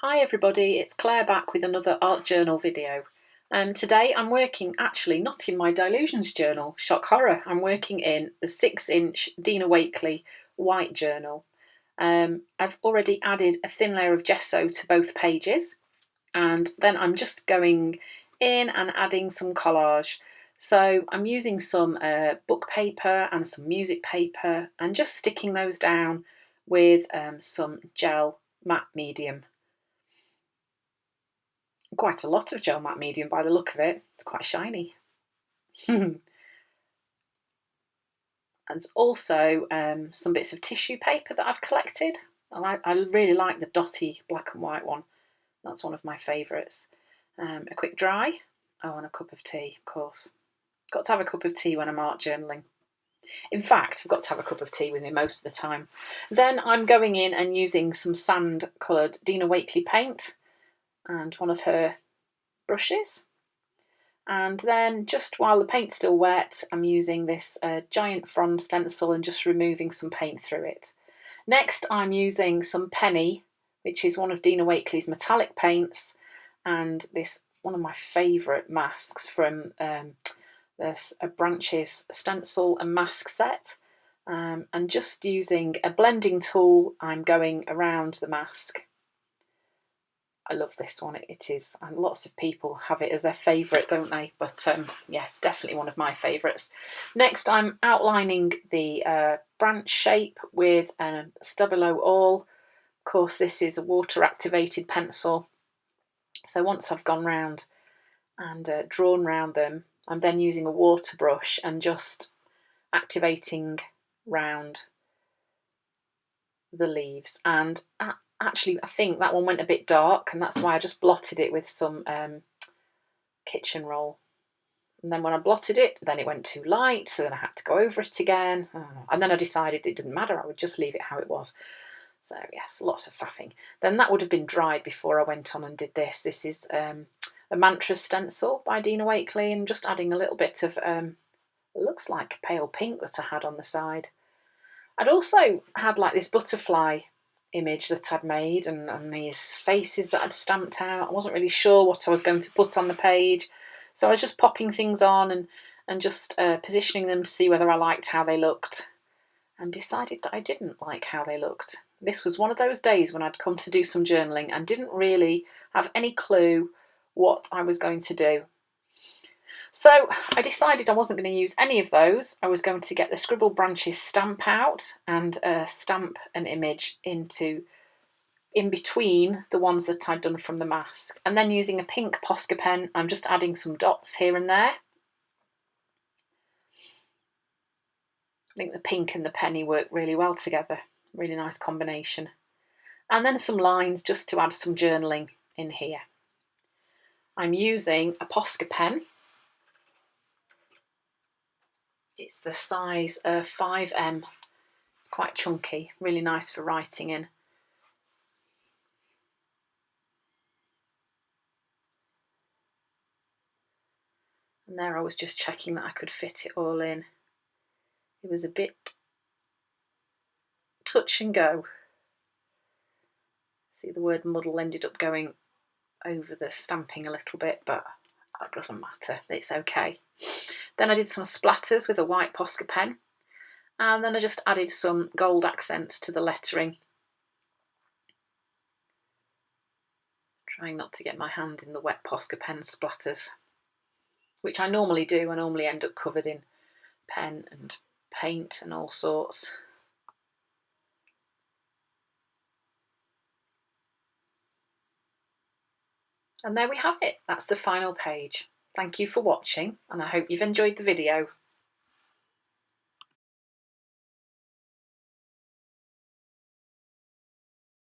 Hi everybody, it's Claire back with another art journal video. Today I'm working actually not in my Dilutions journal, shock horror, I'm working in the 6-inch Dina Wakley white journal. I've already added a thin layer of gesso to both pages, and then I'm just going in and adding some collage. So I'm using some book paper and some music paper and just sticking those down with some gel matte medium. Quite a lot of gel matte medium by the look of it. It's quite shiny. And also some bits of tissue paper that I've collected. I really like the dotty black and white one. That's one of my favourites. A quick dry. Oh, and a cup of tea, of course. Got to have a cup of tea when I'm art journaling. In fact, I've got to have a cup of tea with me most of the time. Then I'm going in and using some sand coloured Dina Wakley paint and one of her brushes. And then just while the paint's still wet, I'm using this giant frond stencil and just removing some paint through it. Next, I'm using some Penny, which is one of Dina Wakley's metallic paints, and this one of my favourite masks from this Branches stencil and mask set. And just using a blending tool, I'm going around the mask. I love this one, it is, and lots of people have it as their favourite, don't they? But yeah, it's definitely one of my favourites. Next, I'm outlining the branch shape with a Stabilo All. Of course, this is a water-activated pencil. So once I've gone round and drawn round them, I'm then using a water brush and just activating round the leaves. And actually, I think that one went a bit dark, and that's why I just blotted it with some kitchen roll. And then when I blotted it, then it went too light, so then I had to go over it again. And then I decided it didn't matter, I would just leave it how it was. So yes, lots of faffing. Then that would have been dried before I went on and did this. This is a mantra stencil by Dina Wakley, and just adding a little bit of, it looks like pale pink that I had on the side. I'd also had like this butterfly image that I'd made and these faces that I'd stamped out. I wasn't really sure what I was going to put on the page, so I was just popping things on and just positioning them to see whether I liked how they looked, and decided that I didn't like how they looked. This was one of those days when I'd come to do some journaling and didn't really have any clue what I was going to do. So I decided I wasn't going to use any of those. I was going to get the Scribble Branches stamp out and stamp an image in between the ones that I'd done from the mask. And then using a pink Posca pen, I'm just adding some dots here and there. I think the pink and the penny work really well together. Really nice combination. And then some lines just to add some journaling in here. I'm using a Posca pen. It's the size 5M. It's quite chunky, really nice for writing in. And there I was just checking that I could fit it all in. It was a bit touch and go. See, the word muddle ended up going over the stamping a little bit, but that doesn't matter, it's okay. Then I did some splatters with a white Posca pen, and then I just added some gold accents to the lettering. Trying not to get my hand in the wet Posca pen splatters, which I normally do. I normally end up covered in pen and paint and all sorts. And there we have it. That's the final page. Thank you for watching, and I hope you've enjoyed the video.